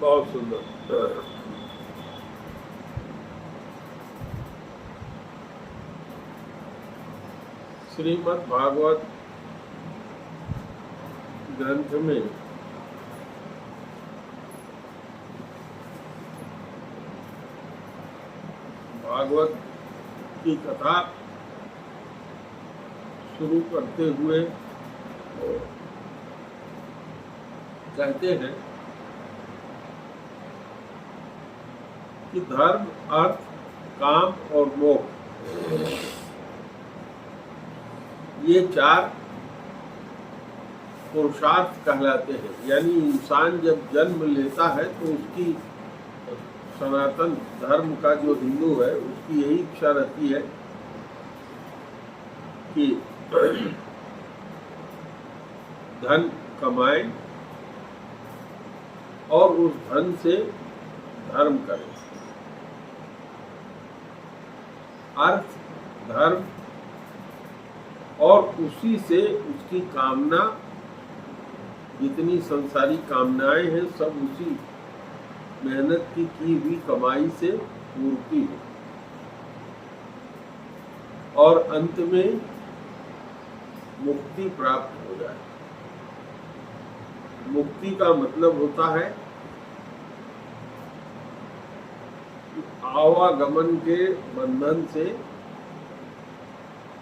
बहुत सुंदर। श्रीमद् भागवत ग्रंथ में भागवत की कथा शुरू करते हुए कहते हैं कि धर्म, अर्थ, काम और मोक्ष ये चार पुरुषार्थ कहलाते हैं। यानी इंसान जब जन्म लेता है तो उसकी सनातन धर्म का जो हिंदू है उसकी यही इच्छा रहती है कि धन कमाए और उस धन से धर्म करे। अर्थ, धर्म और उसी से उसकी कामना, जितनी संसारी कामनाएं हैं सब उसी मेहनत की हुई कमाई से पूर्ति हो। और अंत में मुक्ति प्राप्त हो जाए। मुक्ति का मतलब होता है आवागमन के बंधन से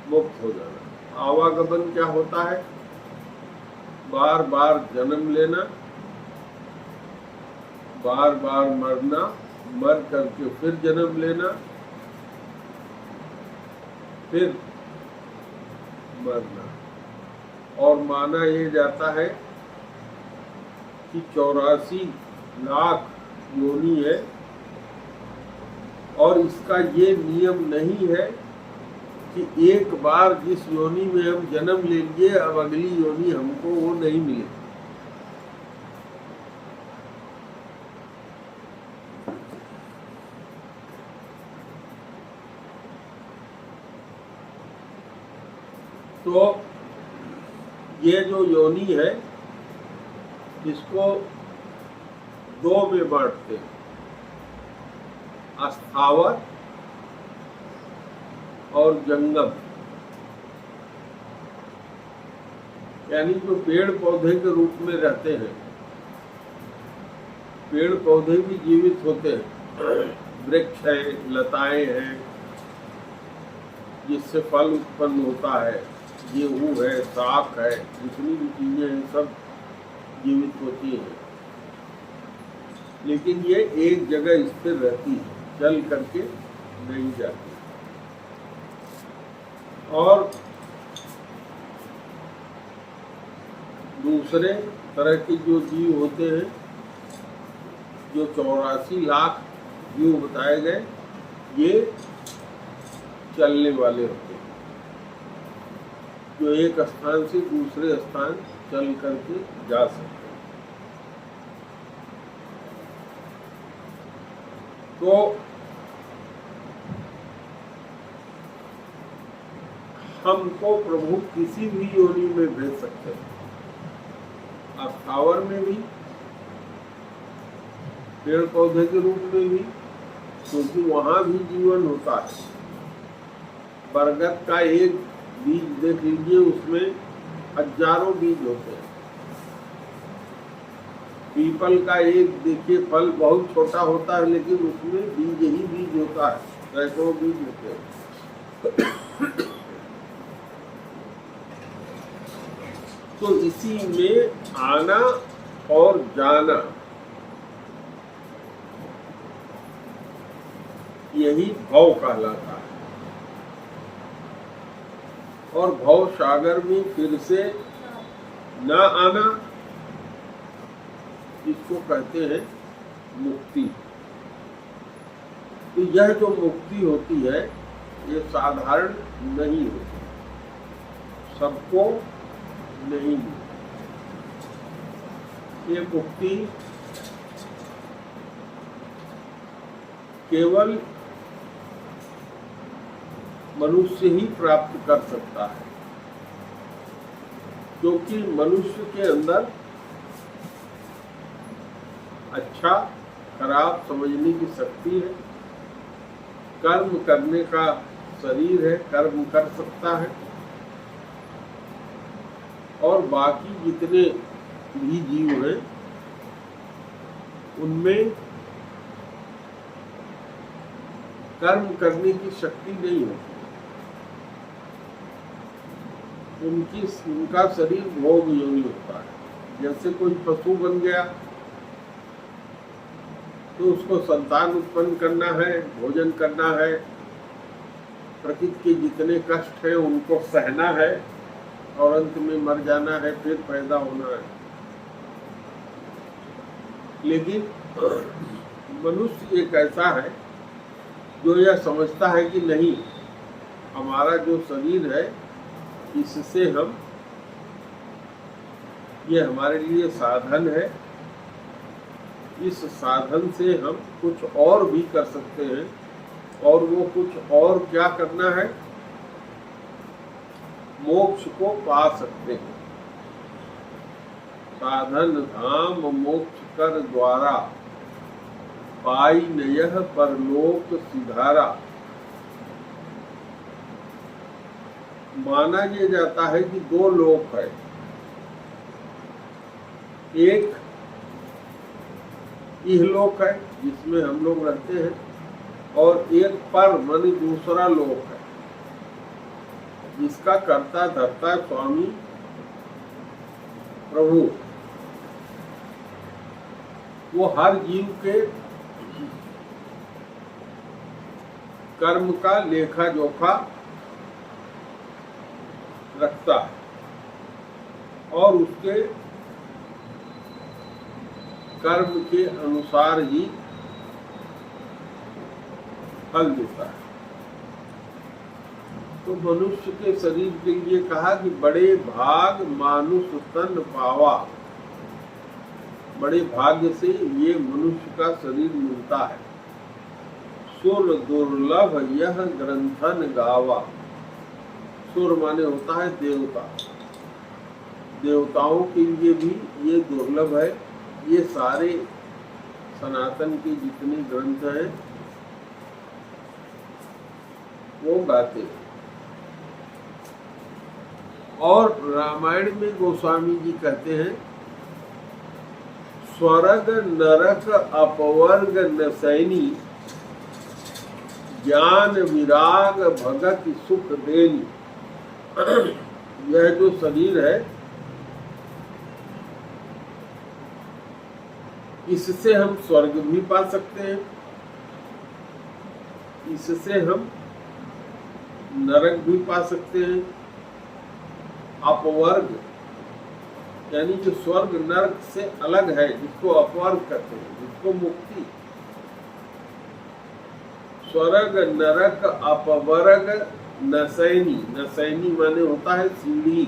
मुक्त हो जाना। आवागमन क्या होता है? बार बार जन्म लेना, बार बार मरना, मर करके फिर जन्म लेना, फिर मरना। और माना ये जाता है कि 84 लाख योनि है और इसका ये नियम नहीं है कि एक बार जिस योनि में हम जन्म ले लिए अब अगली योनि हमको वो नहीं मिले। तो ये जो योनि है इसको दो में बांटते हैं, अस्थावर और जंगम। यानी जो पेड़ पौधे के रूप में रहते हैं, पेड़ पौधे भी जीवित होते हैं, वृक्ष है, लताएं हैं जिससे फल उत्पन्न होता है, गेहूं है, साग है, जितनी भी चीजें हैं सब जीवित होती हैं। लेकिन ये एक जगह स्थिर रहती है, चल करके नहीं जाती। और दूसरे तरह के जो जीव होते हैं, जो 84 लाख जीव बताए गए, ये चलने वाले होते हैं, जो एक स्थान से दूसरे स्थान चल करके जा सकते हैं। तो हमको प्रभु किसी भी योनि में भेज सकते हैं, अस्थावर में भी, पेड़ पौधे के रूप में भी, क्योंकि वहां भी जीवन होता है। बरगद का एक बीज देख लीजिए, उसमें हजारों बीज होते हैं। पीपल का एक देखिए फल बहुत छोटा होता है लेकिन उसमें बीज ही बीज होता है, सैकड़ों बीज होते हैं। तो इसी में आना और जाना, यही भव कहलाता है। और भव सागर में फिर से न आना, इसको कहते हैं मुक्ति। तो यह जो मुक्ति होती है ये साधारण नहीं होती, सबको नहीं। ये मुक्ति केवल मनुष्य ही प्राप्त कर सकता है, क्योंकि मनुष्य के अंदर अच्छा खराब समझने की शक्ति है, कर्म करने का शरीर है, कर्म कर सकता है, और बाकी जितने भी जीव हैं उनमें कर्म करने की शक्ति नहीं होती। उनका शरीर भोग योनि होता है। जैसे कोई पशु बन गया तो उसको संतान उत्पन्न करना है, भोजन करना है, प्रकृति के जितने कष्ट है उनको सहना है, और अंत में मर जाना है, फिर पैदा होना है। लेकिन मनुष्य एक ऐसा है जो यह समझता है कि नहीं, हमारा जो शरीर है इससे हम, ये हमारे लिए साधन है, इस साधन से हम कुछ और भी कर सकते हैं, और वो कुछ और क्या करना है, मोक्ष को पा सकते हैं। साधन धाम मोक्ष कर द्वारा, पाई न यह परलोक सिधारा। माना यह जाता है कि दो लोक है, एक इहलोक है जिसमें हम लोग रहते हैं, और एक पर मानी दूसरा लोक है जिसका कर्ता धर्ता स्वामी प्रभु, वो हर जीव के कर्म का लेखा जोखा रखता है, और उसके कर्म के अनुसार ही फल देता है। तो मनुष्य के शरीर के लिए कहा कि बड़े भाग मानुष तन पावा, बड़े भाग्य से ये मनुष्य का शरीर मिलता है। सुर दुर्लभ यह ग्रंथन गावा। सुर माने होता है देवता, देवताओं के लिए भी ये दुर्लभ है। ये सारे सनातन के जितने ग्रंथ हैं वो गाते हैं। और रामायण में गोस्वामी जी कहते हैं, स्वर्ग नरक अपवर्ग नसैनी, ज्ञान विराग भगत सुख देनी। यह जो शरीर है इससे हम स्वर्ग भी पा सकते हैं, इससे हम नरक भी पा सकते हैं। अपवर्ग यानी जो स्वर्ग नरक से अलग है, जिसको अपवर्ग कहते हैं, जिसको मुक्ति। स्वर्ग नरक अपवर्ग नसैनी, नसैनी माने होता है सीढ़ी।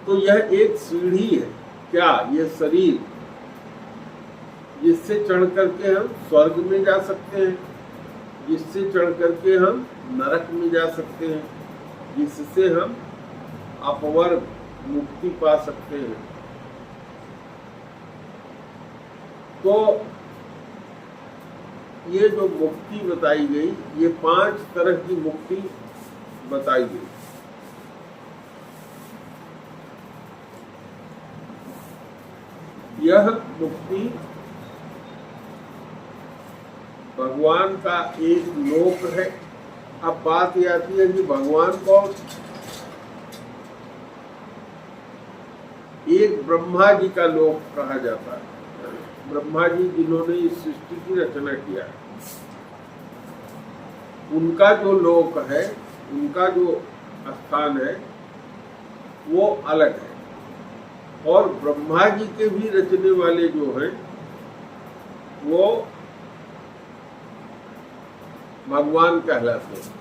तो यह एक सीढ़ी है, क्या ये शरीर, जिससे चढ़ करके हम स्वर्ग में जा सकते हैं, जिससे चढ़ करके हम नरक में जा सकते हैं, जिससे हम अपवर्ग मुक्ति पा सकते हैं। तो ये जो मुक्ति बताई गई, ये 5 तरह की मुक्ति बताई गई। यह मुक्ति भगवान का एक लोक है। अब बात यह आती है कि भगवान कौन? एक ब्रह्मा जी का लोक कहा जाता है। ब्रह्मा जी जिन्होंने इस सृष्टि की रचना किया है, उनका जो लोक है, उनका जो स्थान है वो अलग है। और ब्रह्मा जी के भी रचने वाले जो हैं वो भगवान कहलाते हैं,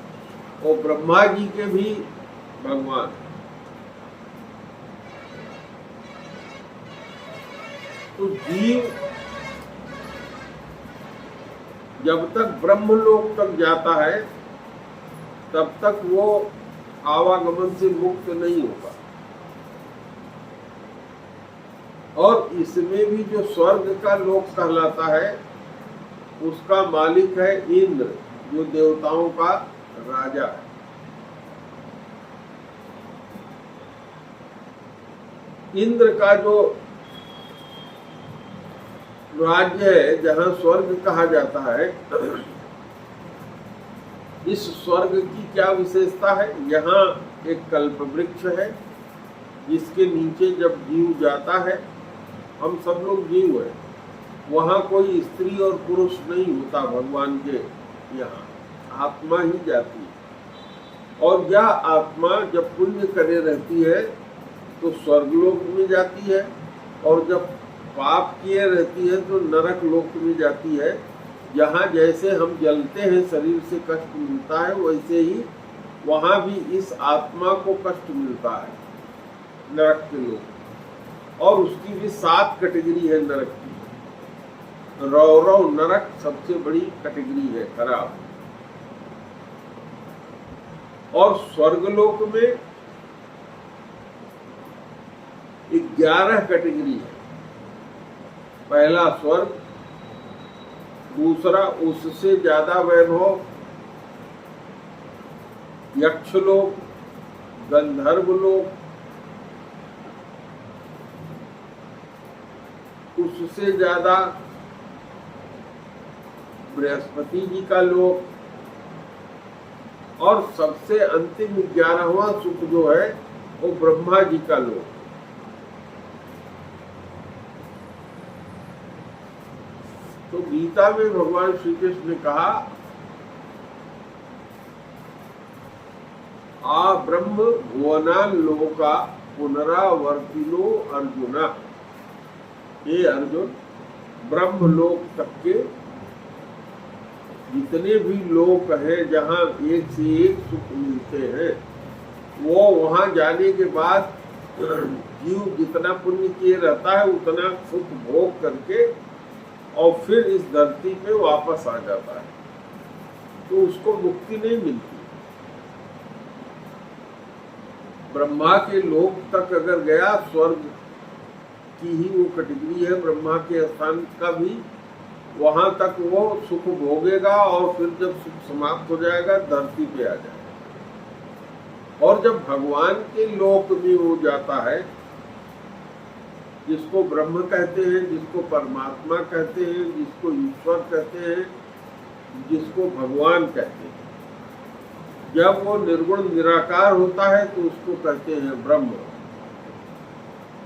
और ब्रह्मा जी के भी भगवान। तो जीव जब तक ब्रह्मलोक तक जाता है तब तक वो आवागमन से मुक्त नहीं होगा। और इसमें भी जो स्वर्ग का लोक कहलाता है उसका मालिक है इंद्र, जो देवताओं का राजा है। इंद्र का जो राज्य है, जहां स्वर्ग कहा जाता है, इस स्वर्ग की क्या विशेषता है? यहाँ एक कल्प वृक्ष है जिसके नीचे जब जीव जाता है, हम सब लोग जीव है, वहाँ कोई स्त्री और पुरुष नहीं होता भगवान के यहाँ, आत्मा ही जाती है। और यह आत्मा जब पुण्य करे रहती है तो स्वर्गलोक में जाती है, और जब पाप किए रहती है तो नरक लोक में जाती है। जहाँ जैसे हम जलते हैं शरीर से कष्ट मिलता है, वैसे ही वहाँ भी इस आत्मा को कष्ट मिलता है नरक के लोग। और उसकी भी 7 कैटेगरी है नरक की। रौरव नरक सबसे बड़ी कैटेगरी है, खराब। और स्वर्गलोक में 11 कैटेगरी है। पहला स्वर्ग, दूसरा उससे ज्यादा वैभव यक्षलोक, गंधर्वलोक, उससे ज्यादा बृहस्पति जी का लोक, और सबसे अंतिम 11वां सुख जो है वो ब्रह्मा जी का लोक। तो गीता में भगवान श्री कृष्ण ने कहा, आ ब्रह्म भुवना लोका पुनरावर्तिनो अर्जुना। ये अर्जुन, ब्रह्मलोक तक के जितने भी लोक हैं जहाँ एक से एक सुख मिलते हैं, वो वहाँ जाने के बाद जीव जितना पुण्य किए रहता है उतना सुख भोग करके और फिर इस धरती पे वापस आ जाता है, तो उसको मुक्ति नहीं मिलती। ब्रह्मा के लोक तक अगर गया, स्वर्ग की ही वो कैटेगरी है ब्रह्मा के स्थान का भी, वहां तक वो सुख भोगेगा और फिर जब सुख समाप्त हो जाएगा धरती पे आ जाएगा। और जब भगवान के लोक में वो जाता है, जिसको ब्रह्म कहते हैं, जिसको परमात्मा कहते हैं, जिसको ईश्वर कहते हैं, जिसको भगवान कहते हैं, जब वो निर्गुण निराकार होता है तो उसको कहते हैं ब्रह्म।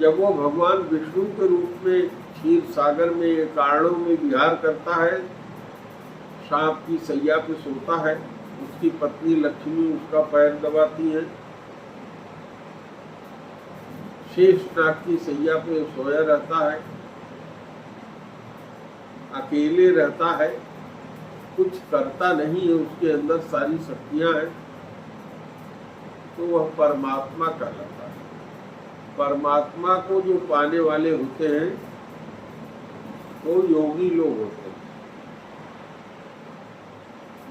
जब वो भगवान विष्णु के रूप में क्षीर सागर में कारणों में विहार करता है, सांप की सैया पे सोता है, उसकी पत्नी लक्ष्मी उसका पैर दबाती है, शेषनाग की सैया पे सोया रहता है, अकेले रहता है, कुछ करता नहीं है, उसके अंदर सारी शक्तियां हैं, तो वह परमात्मा कहलाता है। परमात्मा को जो पाने वाले होते हैं वो योगी लोग होते हैं,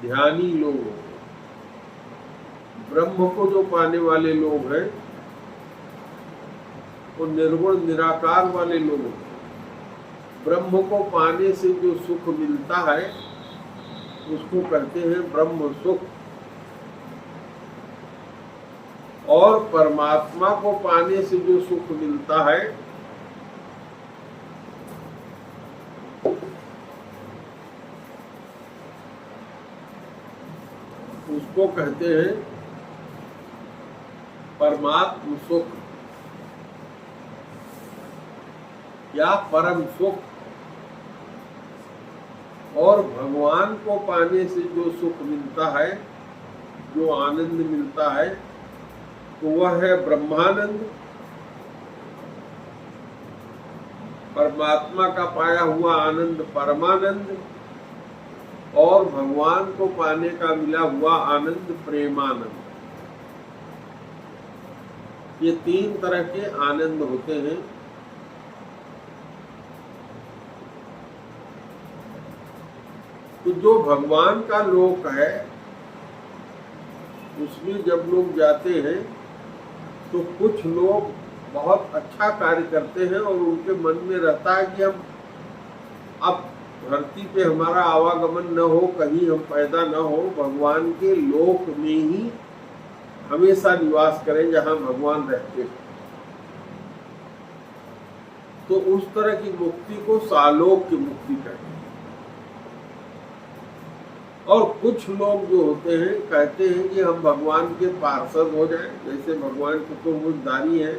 ध्यानी लोग होते हैं। ब्रह्म को जो पाने वाले लोग हैं वो निर्गुण निराकार वाले लोग होते हैं। ब्रह्म को पाने से जो सुख मिलता है उसको कहते हैं ब्रह्म सुख, और परमात्मा को पाने से जो सुख मिलता है उसको कहते हैं परमात्म सुख या परम सुख। और भगवान को पाने से जो सुख मिलता है, जो आनंद मिलता है, तो वह है ब्रह्मानंद। परमात्मा का पाया हुआ आनंद परमानंद, और भगवान को पाने का मिला हुआ आनंद प्रेमानंद। ये 3 तरह के आनंद होते हैं। तो जो भगवान का लोक है उसमें जब लोग जाते हैं तो कुछ लोग बहुत अच्छा कार्य करते हैं और उनके मन में रहता है कि हम अब धरती पे हमारा आवागमन न हो, कहीं हम पैदा न हो, भगवान के लोक में ही हमेशा निवास करें जहां भगवान रहते हैं। तो उस तरह की मुक्ति को सालोक की मुक्ति कहते हैं। और कुछ लोग जो होते हैं कहते हैं कि हम भगवान के पार्षद हो जाएं, जैसे भगवान चतुर्भुजधारी हैं,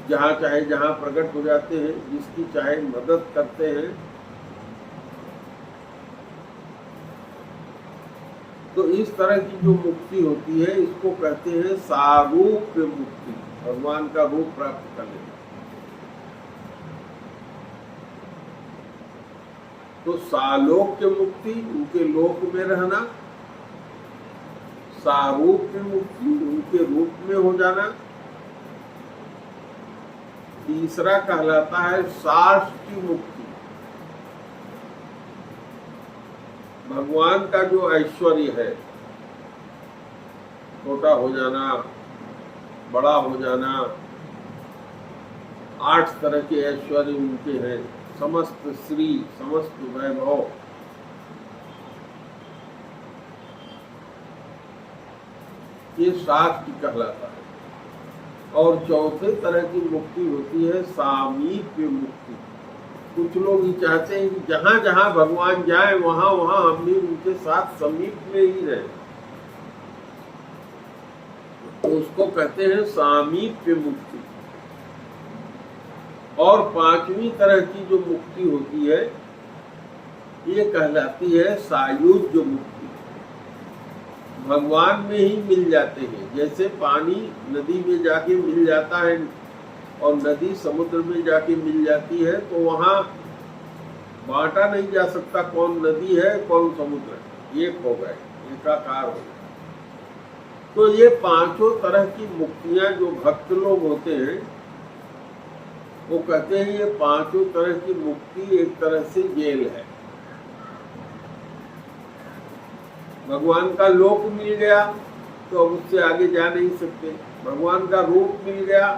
जहाँ चाहे जहाँ प्रकट हो जाते हैं, जिसकी चाहे मदद करते हैं। तो इस तरह की जो मुक्ति होती है इसको कहते हैं सारूप्य मुक्ति, भगवान का रूप प्राप्त करने। तो सालोक्य मुक्ति, उनके लोक में रहना, सारूप्य मुक्ति, उनके रूप में हो जाना। तीसरा कहलाता है साष्टी मुक्ति, भगवान का जो ऐश्वर्य है, छोटा हो जाना, बड़ा हो जाना, 8 तरह के ऐश्वर्य उनके हैं, समस्त श्री, समस्त वैभव, ये साष्टी कहलाता है। और चौथे तरह की मुक्ति होती है सामीप्य मुक्ति। कुछ लोग ये चाहते हैं कि जहां जहां भगवान जाए वहां वहां हम भी उनके साथ समीप में ही रहे, तो उसको कहते हैं सामीप्य मुक्ति। और 5वीं तरह की जो मुक्ति होती है ये कहलाती है सायुज्य मुक्ति, भगवान में ही मिल जाते हैं। जैसे पानी नदी में जाके मिल जाता है और नदी समुद्र में जाके मिल जाती है, तो वहां बांटा नहीं जा सकता कौन नदी है कौन समुद्र है, एक हो गए, एकाकार हो गए। तो ये 5 तरह की मुक्तियां जो भक्त लोग होते हैं वो कहते हैं ये 5 तरह की मुक्ति एक तरह से जेल है। भगवान का लोक मिल गया तो अब उससे आगे जा नहीं सकते, भगवान का रूप मिल गया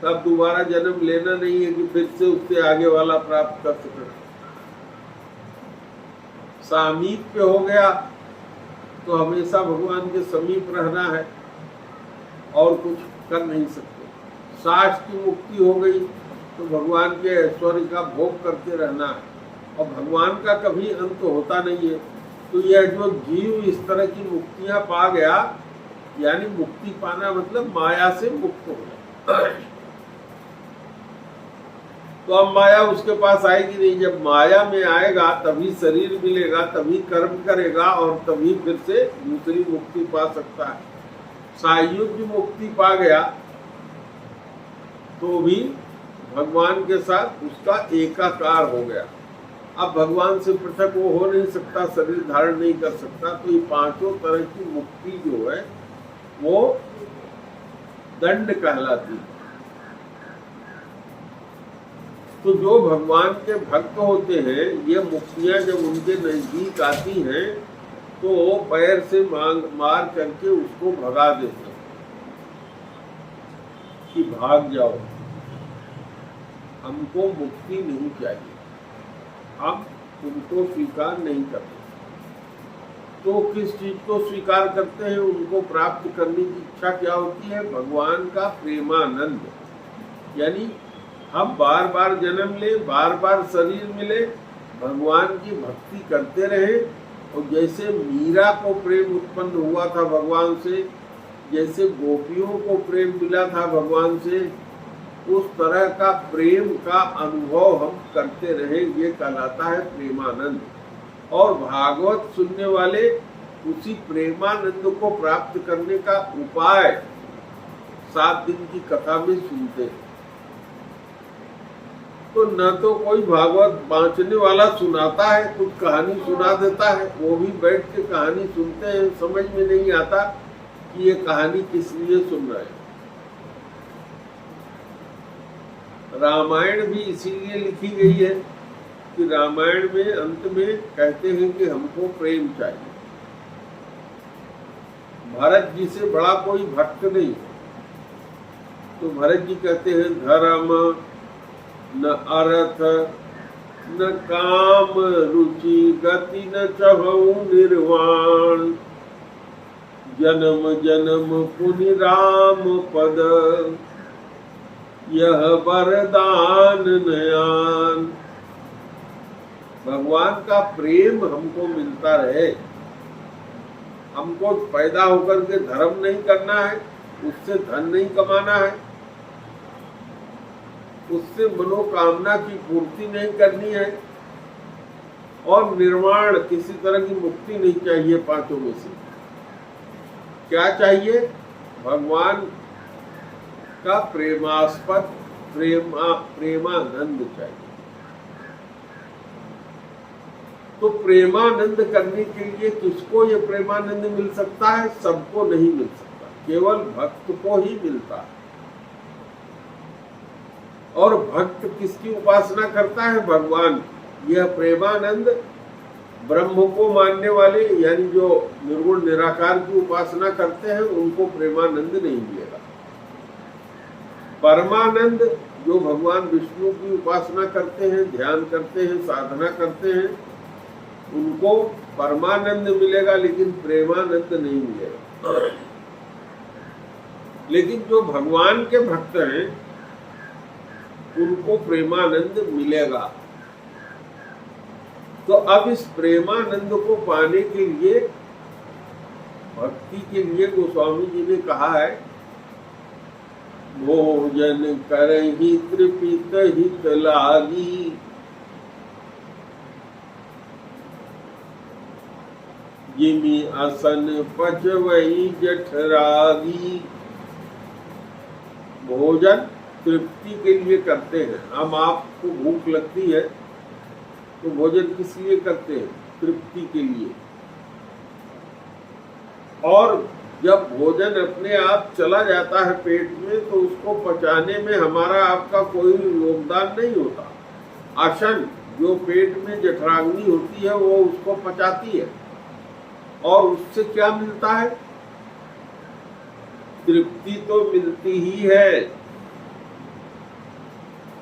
तब दोबारा जन्म लेना नहीं है कि फिर से उससे आगे वाला प्राप्त कर सके। सामीप्य हो गया तो हमेशा भगवान के समीप रहना है और कुछ कर नहीं सकते। साष्टी की मुक्ति हो गई तो भगवान के ऐश्वर्य का भोग करते रहना है और भगवान का कभी अंत होता नहीं है। तो यह जो जीव इस तरह की मुक्तियां पा गया, यानी मुक्ति पाना मतलब माया से मुक्त हो गया, तो अब माया उसके पास आएगी नहीं। जब माया में आएगा तभी शरीर मिलेगा, तभी कर्म करेगा और तभी फिर से दूसरी मुक्ति पा सकता है। सायुज्य मुक्ति पा गया तो भी भगवान के साथ उसका एकाकार हो गया, अब भगवान से पृथक वो हो नहीं सकता, शरीर धारण नहीं कर सकता। तो ये 5 तरह की मुक्ति जो है वो दंड कहलाती है। तो जो भगवान के भक्त होते हैं ये मुक्तियां जब उनके नजदीक आती हैं तो वो पैर से मार करके उसको भगा देते हैं कि भाग जाओ, हमको मुक्ति नहीं चाहिए, हम उनको स्वीकार नहीं करते। तो किस चीज को स्वीकार करते हैं, उनको प्राप्त करने की इच्छा क्या होती है, भगवान का प्रेमानंद। यानी हम बार बार जन्म ले, बार बार शरीर मिले, भगवान की भक्ति करते रहे। और जैसे मीरा को प्रेम उत्पन्न हुआ था भगवान से, जैसे गोपियों को प्रेम मिला था भगवान से, उस तरह का प्रेम का अनुभव हम करते रहे, ये कहलाता है प्रेमानंद। और भागवत सुनने वाले उसी प्रेमानंद को प्राप्त करने का उपाय 7 दिन की कथा में सुनते हैं। तो न तो कोई भागवत बांचने वाला सुनाता है, कुछ कहानी सुना देता है, वो भी बैठ के कहानी सुनते हैं, समझ में नहीं आता कि ये कहानी किस लिए सुन रहे हैं। रामायण भी इसीलिए लिखी गई है कि रामायण में अंत में कहते हैं कि हमको प्रेम चाहिए। भरत जी से बड़ा कोई भक्त नहीं, तो भरत जी कहते हैं धर्म न अर्थ न काम रुचि गति न चहु निर्वाण जन्म जन्म पुनि राम पद यह वरदान नयान। भगवान का प्रेम हमको मिलता रहे। हमको पैदा होकर के धर्म नहीं करना है, उससे धन नहीं कमाना है, उससे मनोकामना की पूर्ति नहीं करनी है, और निर्वाण किसी तरह की मुक्ति नहीं चाहिए पांचों में से। क्या चाहिए? भगवान का प्रेमास्पद प्रेमानंद चाहिए। तो प्रेमानंद करने के लिए किसको ये प्रेमानंद मिल सकता है? सबको नहीं मिल सकता, केवल भक्त को ही मिलता है। और भक्त किसकी उपासना करता है? भगवान। यह प्रेमानंद ब्रह्म को मानने वाले यानी जो निर्गुण निराकार की उपासना करते हैं उनको प्रेमानंद नहीं मिलेगा। परमानंद जो भगवान विष्णु की उपासना करते हैं, ध्यान करते हैं, साधना करते हैं, उनको परमानंद मिलेगा, लेकिन प्रेमानंद नहीं मिलेगा। लेकिन जो भगवान के भक्त हैं उनको प्रेमानंद मिलेगा। तो अब इस प्रेमानंद को पाने के लिए, भक्ति के लिए गोस्वामी जी ने कहा है, भोजन करहि तृपित हित लागी, जिमि असन पचवई जठरागी। भोजन तृप्ति के लिए करते हैं। हम आपको भूख लगती है तो भोजन किस लिए करते हैं? तृप्ति के लिए। और जब भोजन अपने आप चला जाता है पेट में तो उसको पचाने में हमारा आपका कोई योगदान नहीं होता। आसन जो पेट में जठराग्नि होती है वो उसको पचाती है, और उससे क्या मिलता है? तृप्ति तो मिलती ही है,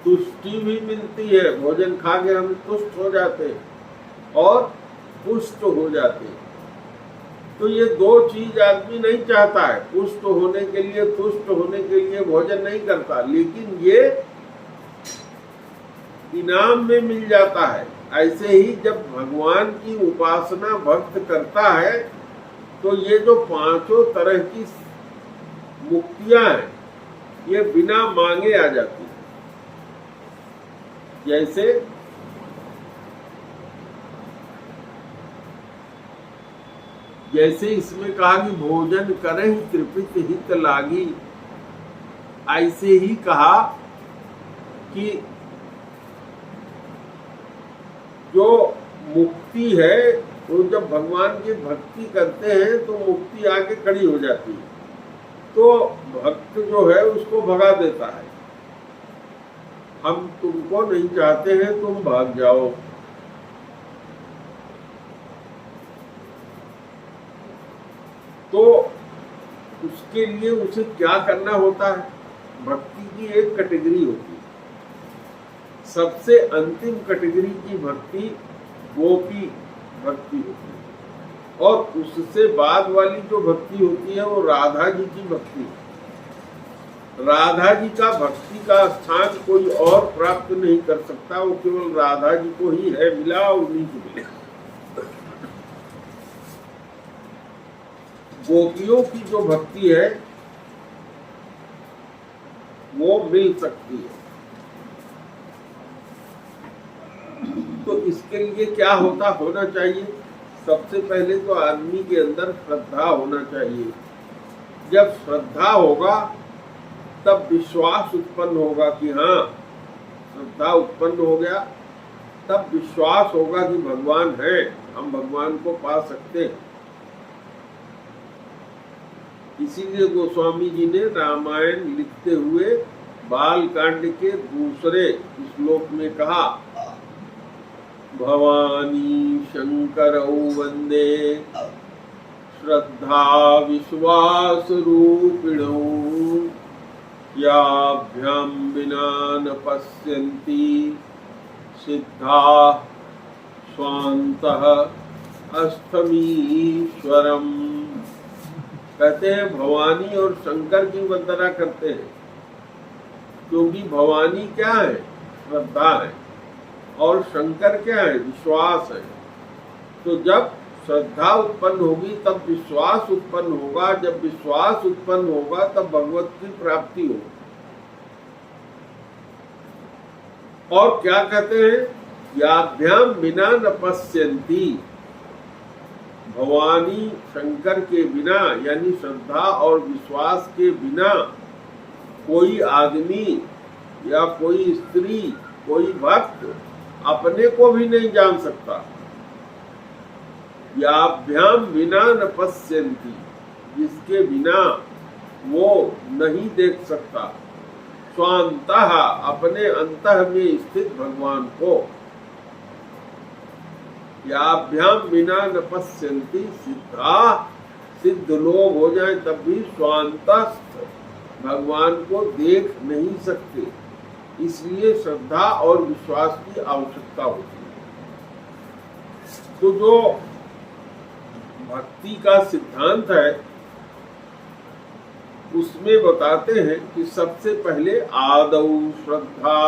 तुष्टि भी मिलती है। भोजन खा के हम तुष्ट हो जाते हैं और पुष्ट हो जाते हैं। तो ये दो चीज आदमी नहीं चाहता है। पुष्ट होने के लिए, तुष्ट होने के लिए भोजन नहीं करता, लेकिन ये इनाम में मिल जाता है। ऐसे ही जब भगवान की उपासना भक्त करता है तो ये जो पांचों तरह की मुक्तियां हैं ये बिना मांगे आ जाती है। जैसे इसमें कहा कि भोजन करहि तृपित हित लागी, ऐसे ही कहा कि जो मुक्ति है वो जब भगवान की भक्ति करते हैं तो मुक्ति आके खड़ी हो जाती है। तो भक्त जो है उसको भगा देता है, हम तुमको नहीं चाहते हैं, तुम भाग जाओ। तो उसके लिए उसे क्या करना होता है? भक्ति की एक कैटेगरी होती है। सबसे अंतिम कैटेगरी की भक्ति गोपी भक्ति होती है, और उससे बाद वाली जो भक्ति होती है वो राधा जी की भक्ति है। राधा जी का भक्ति का स्थान कोई और प्राप्त नहीं कर सकता, वो केवल राधा जी को ही है मिला, उन्हीं को मिले। गोपियों की जो भक्ति है वो मिल सकती है। तो इसके लिए क्या होना चाहिए? सबसे पहले तो आदमी के अंदर श्रद्धा होना चाहिए। जब श्रद्धा होगा तब विश्वास उत्पन्न होगा कि हाँ, श्रद्धा उत्पन्न हो गया तब विश्वास होगा कि भगवान है, हम भगवान को पा सकते हैं। इसीलिए गोस्वामी जी ने रामायण लिखते हुए बालकांड के दूसरे श्लोक में कहा, भवानी शंकरौ वंदे श्रद्धा विश्वास रूपिणौ याभ्यां विना न पश्यन्ति सिद्धा स्वान्तः अष्टमीश्वरम। कहते हैं भवानी और शंकर की वंदना करते हैं, क्योंकि भवानी क्या है? श्रद्धा है, और शंकर क्या है? विश्वास है। तो जब श्रद्धा उत्पन्न होगी तब विश्वास उत्पन्न होगा, जब विश्वास उत्पन्न होगा तब भगवत की प्राप्ति होगी। और क्या कहते हैं? याभ्याम बिना न पश्यन्ति, भवानी शंकर के बिना यानी श्रद्धा और विश्वास के बिना कोई आदमी या कोई स्त्री, कोई भक्त अपने को भी नहीं जान सकता। याभ्याम बिना न पश्यन्ति, जिसके बिना वो नहीं देख सकता, स्वान्तः अपने अंतः में स्थित भगवान को। याभ्याम बिना न पश्यन्ति सिद्धा, सिद्ध लोग हो जाए तब भी स्वान्तस्थ भगवान को देख नहीं सकते, इसलिए श्रद्धा और विश्वास की आवश्यकता होती है। तो जो भक्ति का सिद्धांत है उसमें बताते हैं कि सबसे पहले आदौ श्रद्धा,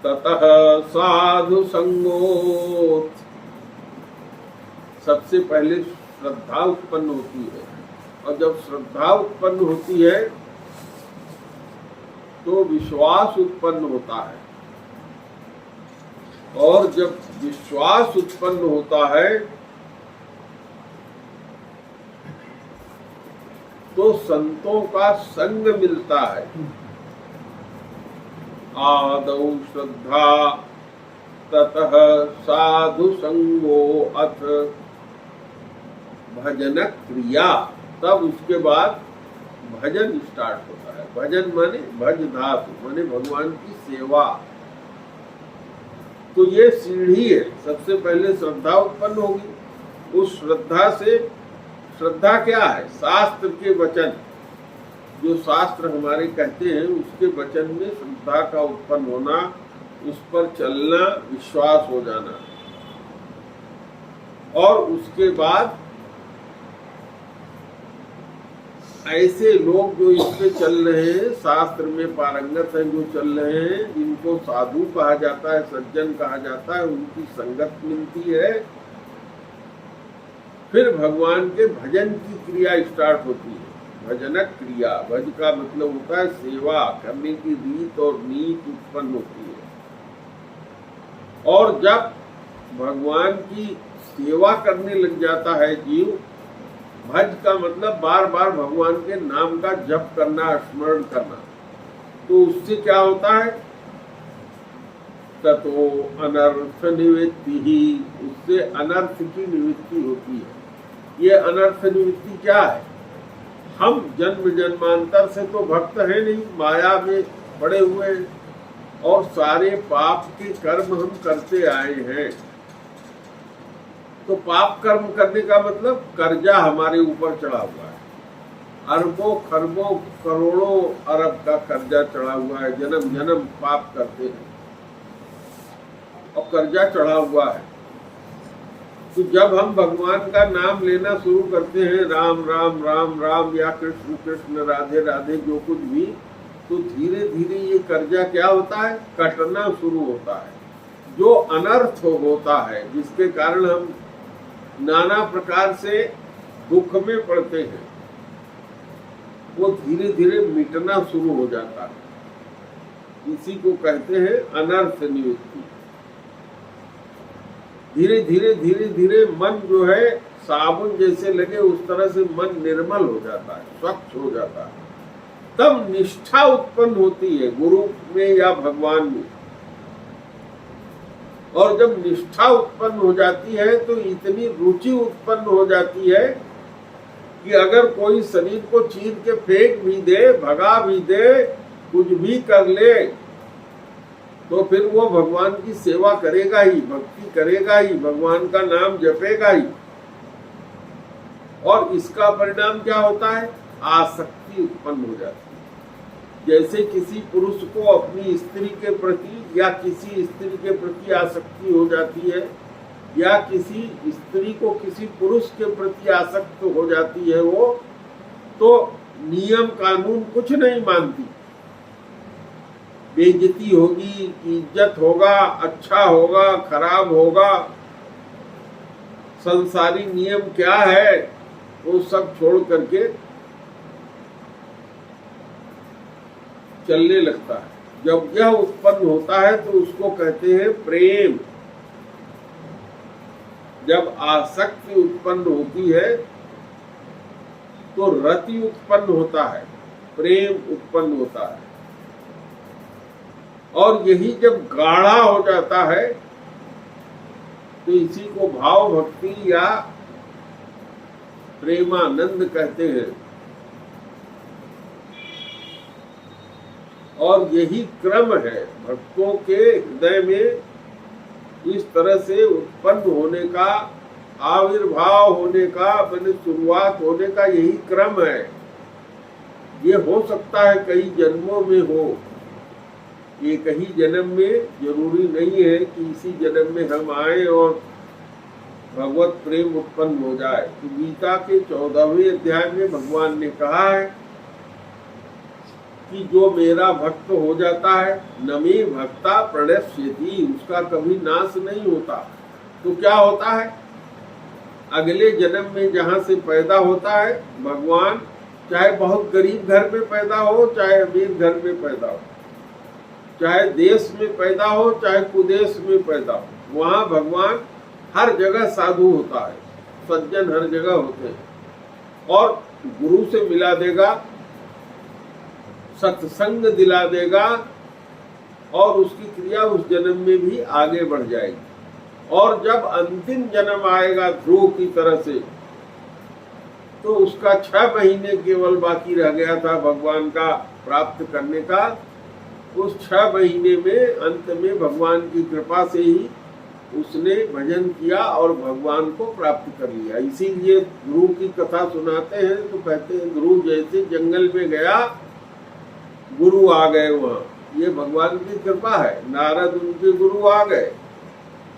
ततः साधु संगोत। सबसे पहले श्रद्धा उत्पन्न होती है, और जब श्रद्धा उत्पन्न होती है तो विश्वास उत्पन्न होता है, और जब विश्वास उत्पन्न होता है तो संतों का संग मिलता है। आदौ श्रद्धा ततः साधु संगो अथ भजन क्रिया, तब उसके बाद भजन स्टार्ट होता है। भजन माने भज धातु माने भगवान की सेवा। तो ये सीढ़ी है। सबसे पहले श्रद्धा उत्पन्न होगी, उस श्रद्धा से, श्रद्धा क्या है? शास्त्र के वचन, जो शास्त्र हमारे कहते हैं उसके वचन में श्रद्धा का उत्पन्न होना, उस पर चलना, विश्वास हो जाना। और उसके बाद ऐसे लोग जो इस पे चल रहे हैं, शास्त्र में पारंगत हैं, जो चल रहे हैं, जिनको साधु कहा जाता है, सज्जन कहा जाता है, उनकी संगत मिलती है। फिर भगवान के भजन की क्रिया स्टार्ट होती है। भजनक क्रिया, भज का मतलब होता है सेवा करने की रीत और नीति उत्पन्न होती है। और जब भगवान की सेवा करने लग जाता है जीव, भज का मतलब बार बार भगवान के नाम का जप करना, स्मरण करना, तो उससे क्या होता है? ततो अनर्थ निवृत्ति ही, उससे अनर्थ की निवृत्ति होती है। ये अनर्थ निवृत्ति क्या है? हम जन्म जन्मांतर से तो भक्त है नहीं, माया में पड़े हुए हैं, और सारे पाप के कर्म हम करते आए हैं। तो पाप कर्म करने का मतलब कर्जा हमारे ऊपर चढ़ा हुआ है, अरबों खरबों करोड़ों अरब का कर्जा चढ़ा हुआ है। जन्म जन्म पाप करते हैं और कर्जा चढ़ा हुआ है। तो जब हम भगवान का नाम लेना शुरू करते हैं, राम राम राम राम या कृष्ण कृष्ण राधे राधे, जो कुछ भी, तो धीरे धीरे ये कर्जा क्या होता है? कटना शुरू होता है। जो अनर्थ होता है, जिसके कारण हम नाना प्रकार से दुख में पड़ते हैं, वो धीरे धीरे मिटना शुरू हो जाता है। इसी को कहते हैं अनर्थ निवृत्ति। धीरे धीरे धीरे धीरे मन जो है साबुन जैसे लगे, उस तरह से मन निर्मल हो जाता है, स्वच्छ हो जाता है। तब निष्ठा उत्पन्न होती है गुरु में या भगवान में। और जब निष्ठा उत्पन्न हो जाती है तो इतनी रुचि उत्पन्न हो जाती है कि अगर कोई शरीर को चीर के फेंक भी दे, भगा भी दे, कुछ भी कर ले, तो फिर वो भगवान की सेवा करेगा ही, भक्ति करेगा ही, भगवान का नाम जपेगा ही। और इसका परिणाम क्या होता है? आसक्ति उत्पन्न हो जाती है। जैसे किसी पुरुष को अपनी स्त्री के प्रति या किसी स्त्री के प्रति आसक्ति हो जाती है, या किसी स्त्री को किसी पुरुष के प्रति आसक्त हो जाती है वो, तो नियम कानून कुछ नहीं मानती। बेइज्जती होगी, इज्जत होगा, अच्छा होगा, खराब होगा, संसारी नियम क्या है वो सब छोड़ करके चलने लगता है। जब यह उत्पन्न होता है तो उसको कहते हैं प्रेम। जब आसक्ति उत्पन्न होती है तो रति उत्पन्न होता है, प्रेम उत्पन्न होता है। और यही जब गाढ़ा हो जाता है तो इसी को भाव भक्ति या प्रेमानंद कहते हैं। और यही क्रम है भक्तों के हृदय में इस तरह से उत्पन्न होने का, आविर्भाव होने का, मैंने शुरुआत होने का यही क्रम है। ये हो सकता है कई जन्मों में हो, एक ही जन्म में जरूरी नहीं है कि इसी जन्म में हम आए और भगवत प्रेम उत्पन्न हो जाए। तो गीता के 14वें अध्याय में भगवान ने कहा है कि जो मेरा भक्त हो जाता है, न मे भक्ता प्रणश्यति, उसका कभी नाश नहीं होता। तो क्या होता है? अगले जन्म में जहां से पैदा होता है, भगवान चाहे बहुत गरीब घर में पैदा हो, चाहे अमीर घर में पैदा हो, चाहे देश में पैदा हो, चाहे कुदेश में पैदा हो, वहां भगवान हर जगह साधु होता है, सज्जन हर जगह होते हैं। और गुरु से मिला देगा, सत्संग दिला देगा, और उसकी क्रिया उस जन्म में भी आगे बढ़ जाएगी। और जब अंतिम जन्म आएगा ध्रुव की तरह से, तो उसका 6 महीने केवल बाकी रह गया था भगवान का प्राप्त करने का। उस 6 महीने में अंत में भगवान की कृपा से ही उसने भजन किया और भगवान को प्राप्त कर लिया। इसीलिए ध्रुव की कथा सुनाते हैं तो कहते हैं ध्रुव जैसे जंगल में गया, गुरु आ गए वहां। ये भगवान की कृपा है। नारद उनके गुरु आ गए,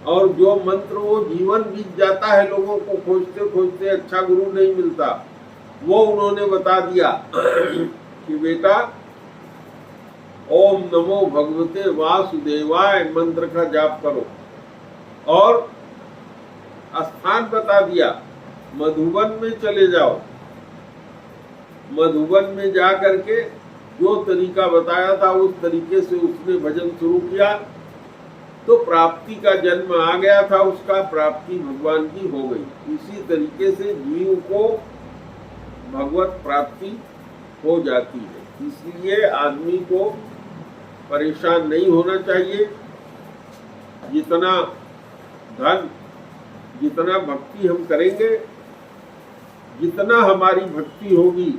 और जो मंत्र वो जीवन बीत जाता है लोगों को खोजते खोजते, अच्छा गुरु नहीं मिलता, वो उन्होंने बता दिया कि बेटा ओम नमो भगवते वासुदेवाय मंत्र का जाप करो। और स्थान बता दिया, मधुबन में चले जाओ। मधुबन में जा करके जो तरीका बताया था उस तरीके से उसने भजन शुरू किया, तो प्राप्ति का जन्म आ गया था, उसका प्राप्ति भगवान की हो गई। इसी तरीके से जीव को भगवत प्राप्ति हो जाती है। इसलिए आदमी को परेशान नहीं होना चाहिए। जितना धन, जितना भक्ति हम करेंगे, जितना हमारी भक्ति होगी,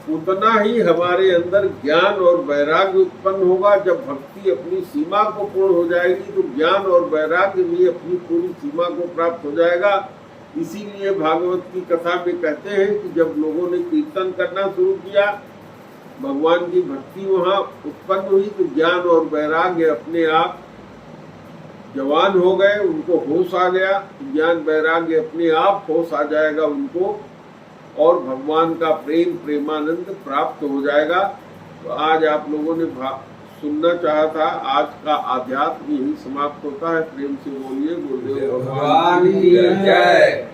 उतना ही हमारे अंदर ज्ञान और वैराग्य उत्पन्न होगा। जब भक्ति अपनी सीमा को पूर्ण हो जाएगी तो ज्ञान और वैराग्य भी अपनी पूरी सीमा को प्राप्त हो जाएगा। इसीलिए भागवत की कथा में कहते हैं कि जब लोगों ने कीर्तन करना शुरू किया, भगवान की भक्ति वहाँ उत्पन्न हुई, तो ज्ञान और वैराग्य अपने आप जवान हो गए, उनको होश आ गया। ज्ञान वैराग्य अपने आप होश आ जाएगा उनको, और भगवान का प्रेम, प्रेमानंद प्राप्त हो जाएगा। तो आज आप लोगों ने सुनना चाहा था, आज का आध्यात्म यही समाप्त होता है। प्रेम से बोलिए गुरुदेव भगवान की जय।